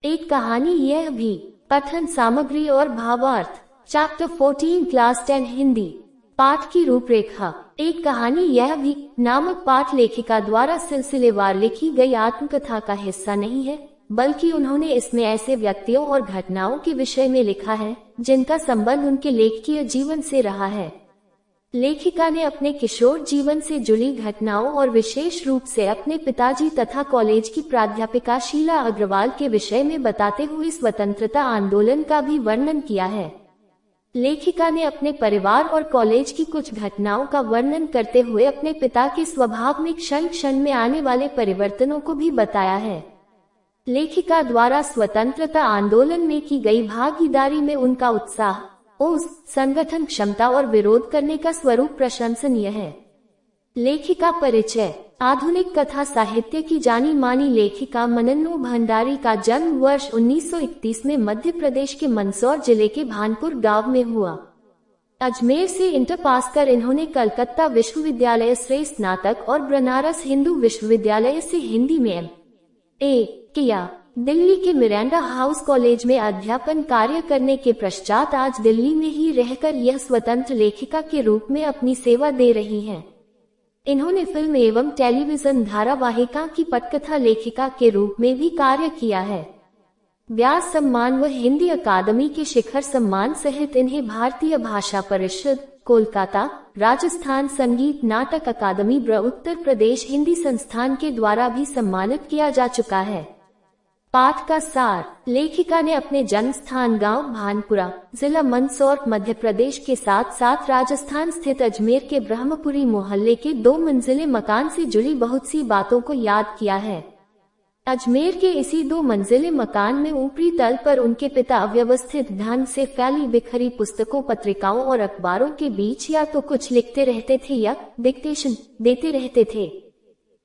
एक कहानी यह भी। पठन सामग्री और भावार्थ। Chapter 14 class 10 Hindi. पाठ की रूपरेखा। एक कहानी यह भी नामक पाठ लेखिका द्वारा सिलसिलेवार लिखी गई आत्मकथा का हिस्सा नहीं है, बल्कि उन्होंने इसमें ऐसे व्यक्तियों और घटनाओं के विषय में लिखा है जिनका संबंध उनके लेखकीय जीवन से रहा है। लेखिका ने अपने किशोर जीवन से जुड़ी घटनाओं और विशेष रूप से अपने पिताजी तथा कॉलेज की प्राध्यापिका शीला अग्रवाल के विषय में बताते हुए स्वतंत्रता आंदोलन का भी वर्णन किया है। लेखिका ने अपने परिवार और कॉलेज की कुछ घटनाओं का वर्णन करते हुए अपने पिता के स्वभाव में क्षण क्षण में आने वाले परिवर्तनों को भी बताया है। लेखिका द्वारा स्वतंत्रता आंदोलन में की गई भागीदारी में उनका उत्साह, उस संगठन क्षमता और विरोध करने का स्वरूप प्रशंसनीय है। लेखिका परिचय। आधुनिक कथा साहित्य की जानी मानी लेखिका मनन्नू भंडारी का जन्म वर्ष 1931 में मध्य प्रदेश के मंदसौर जिले के भानपुर गांव में हुआ। अजमेर से इंटर पास कर इन्होंने कलकत्ता विश्वविद्यालय से स्नातक और बनारस हिंदू विश्वविद्यालय से हिंदी में M.A. किया। दिल्ली के मिरांडा हाउस कॉलेज में अध्यापन कार्य करने के पश्चात आज दिल्ली में ही रहकर यह स्वतंत्र लेखिका के रूप में अपनी सेवा दे रही हैं। इन्होंने फिल्म एवं टेलीविजन धारावाहिका की पटकथा लेखिका के रूप में भी कार्य किया है। व्यास सम्मान व हिंदी अकादमी के शिखर सम्मान सहित इन्हें भारतीय भाषा परिषद, कोलकाता, राजस्थान संगीत नाटक अकादमी व उत्तर प्रदेश हिंदी संस्थान के द्वारा भी सम्मानित किया जा चुका है। पाठ का सार। लेखिका ने अपने जन्म स्थान गांव भानपुरा, जिला मंदसौर मध्य प्रदेश के साथ साथ राजस्थान स्थित अजमेर के ब्रह्मपुरी मोहल्ले के 2 मंजिले मकान से जुड़ी बहुत सी बातों को याद किया है। अजमेर के इसी 2 मंजिले मकान में ऊपरी तल पर उनके पिता अव्यवस्थित ढंग से फैली बिखरी पुस्तकों, पत्रिकाओं और अखबारों के बीच या तो कुछ लिखते रहते थे या डिक्टेशन देते रहते थे।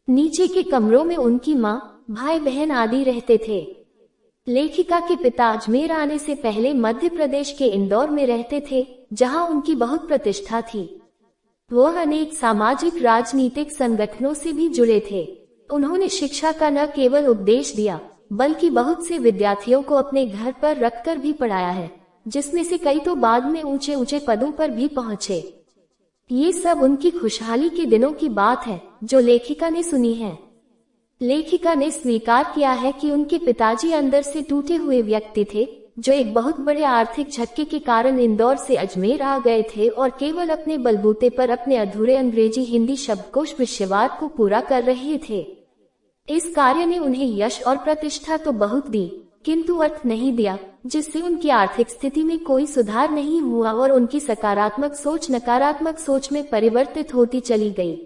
नीचे के कमरों में उनकी माँ, भाई बहन आदि रहते थे। लेखिका के पिता अजमेर आने से पहले मध्य प्रदेश के इंदौर में रहते थे, जहां उनकी बहुत प्रतिष्ठा थी। वह अनेक सामाजिक राजनीतिक संगठनों से भी जुड़े थे। उन्होंने शिक्षा का न केवल उपदेश दिया, बल्कि बहुत से विद्यार्थियों को अपने घर पर रखकर भी पढ़ाया है, जिसमें से कई तो बाद में ऊंचे ऊंचे पदों पर भी पहुंचे। ये सब उनकी खुशहाली के दिनों की बात है जो लेखिका ने सुनी है। लेखिका ने स्वीकार किया है कि उनके पिताजी अंदर से टूटे हुए व्यक्ति थे, जो एक बहुत बड़े आर्थिक झटके के कारण इंदौर से अजमेर आ गए थे और केवल अपने बलबूते पर अपने अधूरे अंग्रेजी हिंदी शब्दकोश विषयवार को पूरा कर रहे थे। इस कार्य ने उन्हें यश और प्रतिष्ठा तो बहुत दी, किंतु अर्थ नहीं दिया, जिससे उनकी आर्थिक स्थिति में कोई सुधार नहीं हुआ और उनकी सकारात्मक सोच नकारात्मक सोच में परिवर्तित होती चली गई।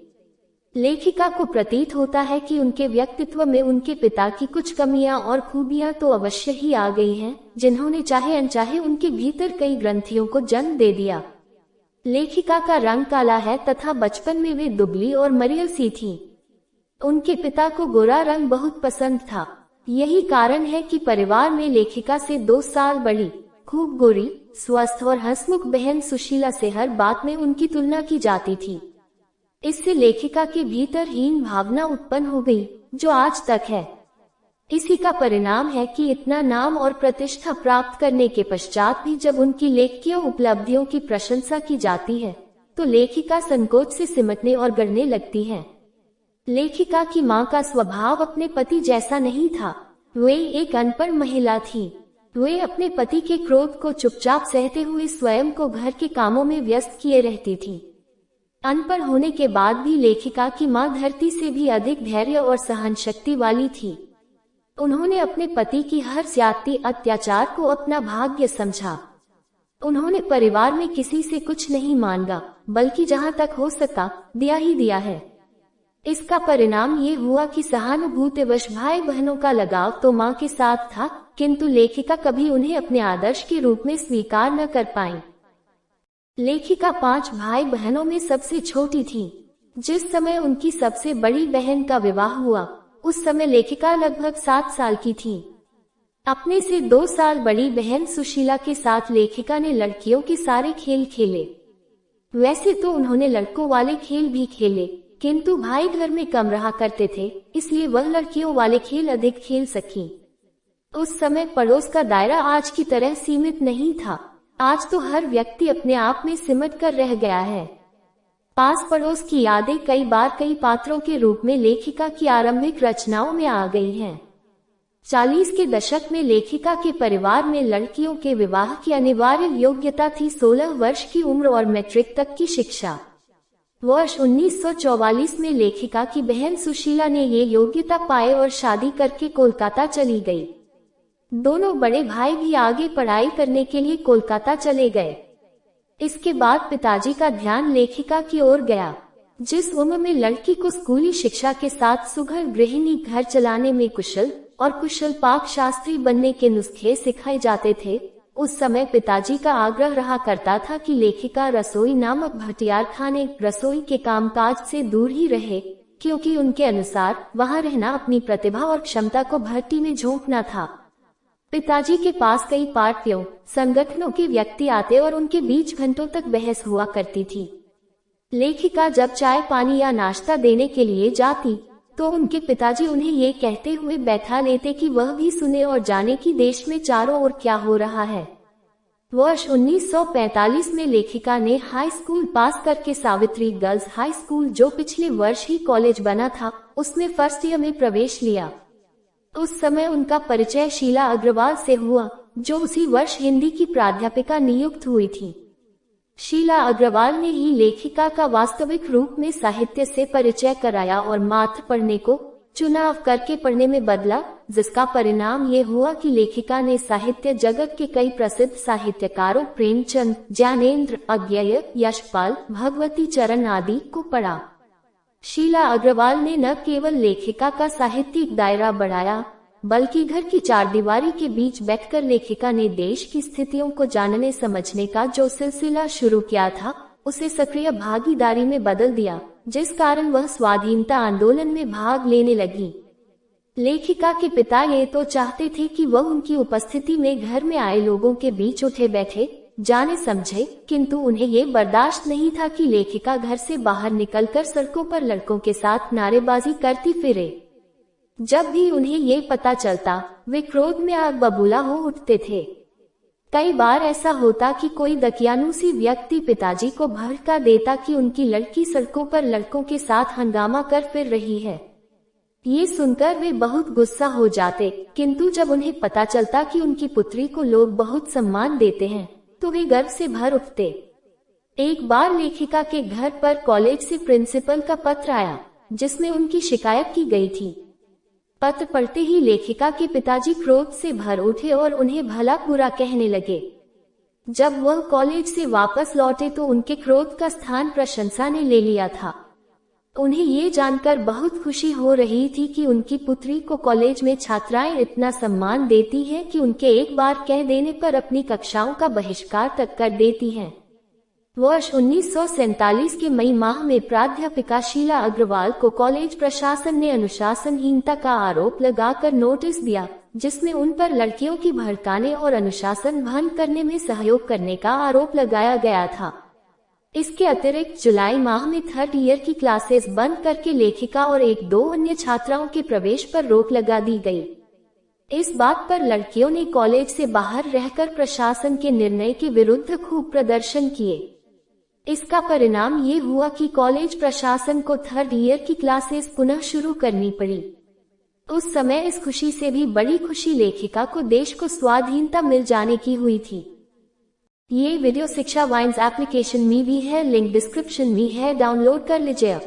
लेखिका को प्रतीत होता है कि उनके व्यक्तित्व में उनके पिता की कुछ कमियां और खूबियां तो अवश्य ही आ गई हैं, जिन्होंने चाहे अनचाहे उनके भीतर कई ग्रंथियों को जन्म दे दिया। लेखिका का रंग काला है तथा बचपन में वे दुबली और मरियल सी थीं। उनके पिता को गोरा रंग बहुत पसंद था। यही कारण है कि परिवार में लेखिका से 2 साल बड़ी, खूब गोरी, स्वस्थ और हंसमुख बहन सुशीला से हर बात में उनकी तुलना की जाती थी। इससे लेखिका के भीतर हीन भावना उत्पन्न हो गई, जो आज तक है। इसी का परिणाम है कि इतना नाम और प्रतिष्ठा प्राप्त करने के पश्चात भी जब उनकी लेखकीय उपलब्धियों की प्रशंसा की जाती है, तो लेखिका संकोच से सिमटने और गड़ने लगती है। लेखिका की मां का स्वभाव अपने पति जैसा नहीं था। वे एक अनपढ़ महिला थी। वे अपने पति के क्रोध को चुपचाप सहते हुए स्वयं को घर के कामों में व्यस्त किए रहती थी। अनपढ़ होने के बाद भी लेखिका की मां धरती से भी अधिक धैर्य और सहन शक्ति वाली थी। उन्होंने अपने पति की हर ज्यादती अत्याचार को अपना भाग्य समझा। उन्होंने परिवार में किसी से कुछ नहीं मांगा, बल्कि जहां तक हो सका दिया ही दिया है। इसका परिणाम ये हुआ कि सहानुभूतिवश भाई बहनों का लगाव तो मां के साथ था, किंतु लेखिका कभी उन्हें अपने आदर्श के रूप में स्वीकार न कर पाई। लेखिका 5 भाई बहनों में सबसे छोटी थी। जिस समय उनकी सबसे बड़ी बहन का विवाह हुआ, उस समय लेखिका लगभग 7 साल की थी। अपने से 2 साल बड़ी बहन सुशीला के साथ लेखिका ने लड़कियों के सारे खेल खेले। वैसे तो उन्होंने लड़कों वाले खेल भी खेले, किंतु भाई घर में कम रहा करते थे, इसलिए वह लड़कियों वाले खेल अधिक खेल सकी। उस समय पड़ोस का दायरा आज की तरह सीमित नहीं था। आज तो हर व्यक्ति अपने आप में सिमट कर रह गया है। पास पड़ोस की यादें कई बार कई पात्रों के रूप में लेखिका की आरंभिक रचनाओं में आ गई हैं। 40 के दशक में लेखिका के परिवार में लड़कियों के विवाह की अनिवार्य योग्यता थी 16 वर्ष की उम्र और मैट्रिक तक की शिक्षा। वर्ष 1944 में लेखिका की बहन सुशीला ने ये योग्यता पाए और शादी करके कोलकाता चली गई। दोनों बड़े भाई भी आगे पढ़ाई करने के लिए कोलकाता चले गए। इसके बाद पिताजी का ध्यान लेखिका की ओर गया। जिस उम्र में लड़की को स्कूली शिक्षा के साथ सुघड़ गृहिणी, घर चलाने में कुशल और कुशल पाक शास्त्री बनने के नुस्खे सिखाए जाते थे, उस समय पिताजी का आग्रह रहा करता था कि लेखिका रसोई नामक भटियार खाने रसोई के कामकाज से दूर ही रहे, क्योंकि उनके अनुसार वहां रहना अपनी प्रतिभा और क्षमता को भट्टी में झोंकना था। पिताजी के पास कई पार्टियों, संगठनों के व्यक्ति आते और उनके बीच घंटों तक बहस हुआ करती थी। लेखिका जब चाय पानी या नाश्ता देने के लिए जाती तो उनके पिताजी उन्हें ये कहते हुए बैठा लेते कि वह भी सुने और जाने कि देश में चारों ओर क्या हो रहा है। वर्ष 1945 में लेखिका ने हाई स्कूल पास करके सावित्री गर्ल्स हाई स्कूल, जो पिछले वर्ष ही कॉलेज बना था, उसमें फर्स्ट ईयर में प्रवेश लिया। उस समय उनका परिचय शीला अग्रवाल से हुआ, जो उसी वर्ष हिंदी की प्राध्यापिका नियुक्त हुई थी। शीला अग्रवाल ने ही लेखिका का वास्तविक रूप में साहित्य से परिचय कराया और मात्र पढ़ने को चुनाव करके पढ़ने में बदला, जिसका परिणाम ये हुआ कि लेखिका ने साहित्य जगत के कई प्रसिद्ध साहित्यकारों प्रेमचंद, ज्ञानेंद्र, अज्ञेय, यशपाल, भगवती चरण आदि को पढ़ा। शीला अग्रवाल ने न केवल लेखिका का साहित्यिक दायरा बढ़ाया, बल्कि घर की चारदीवारी के बीच बैठकर लेखिका ने देश की स्थितियों को जानने समझने का जो सिलसिला शुरू किया था, उसे सक्रिय भागीदारी में बदल दिया, जिस कारण वह स्वाधीनता आंदोलन में भाग लेने लगी। लेखिका के पिता ये तो चाहते थे कि वह उनकी उपस्थिति में घर में आए लोगों के बीच उठे बैठे जाने समझे, किंतु उन्हें ये बर्दाश्त नहीं था कि लेखिका घर से बाहर निकलकर सड़कों पर लड़कों के साथ नारेबाजी करती फिरे। जब भी उन्हें ये पता चलता, वे क्रोध में आग बबूला हो उठते थे। कई बार ऐसा होता कि कोई दकियानूसी व्यक्ति पिताजी को भड़का देता कि उनकी लड़की सड़कों पर लड़कों के साथ हंगामा कर फिर रही है। ये सुनकर वे बहुत गुस्सा हो जाते, किंतु जब उन्हें पता चलता कि उनकी पुत्री को लोग बहुत सम्मान देते हैं, तो वे गर्व से भर उठते। एक बार लेखिका के घर पर कॉलेज से प्रिंसिपल का पत्र आया, जिसमें उनकी शिकायत की गई थी। पत्र पढ़ते ही लेखिका के पिताजी क्रोध से भर उठे और उन्हें भला बुरा कहने लगे। जब वह कॉलेज से वापस लौटे तो उनके क्रोध का स्थान प्रशंसा ने ले लिया था। उन्हें ये जानकर बहुत खुशी हो रही थी कि उनकी पुत्री को कॉलेज में छात्राएं इतना सम्मान देती हैं कि उनके एक बार कह देने पर अपनी कक्षाओं का बहिष्कार तक कर देती हैं। वर्ष 1947 के मई माह में प्राध्यापिका शीला अग्रवाल को कॉलेज प्रशासन ने अनुशासनहीनता का आरोप लगाकर नोटिस दिया, जिसमें उन पर लड़कियों की भड़काने और अनुशासन भंग करने में सहयोग करने का आरोप लगाया गया था। इसके अतिरिक्त जुलाई माह में थर्ड ईयर की क्लासेस बंद करके लेखिका और एक दो अन्य छात्राओं के प्रवेश पर रोक लगा दी गई। इस बात पर लड़कियों ने कॉलेज से बाहर रहकर प्रशासन के निर्णय के विरुद्ध खूब प्रदर्शन किए। इसका परिणाम ये हुआ कि कॉलेज प्रशासन को थर्ड ईयर की क्लासेस पुनः शुरू करनी पड़ी। उस समय इस खुशी से भी बड़ी खुशी लेखिका को देश को स्वाधीनता मिल जाने की हुई थी। ये वीडियो शिक्षा वाइन्स एप्लीकेशन में भी है, लिंक डिस्क्रिप्शन में है, डाउनलोड कर लीजिए।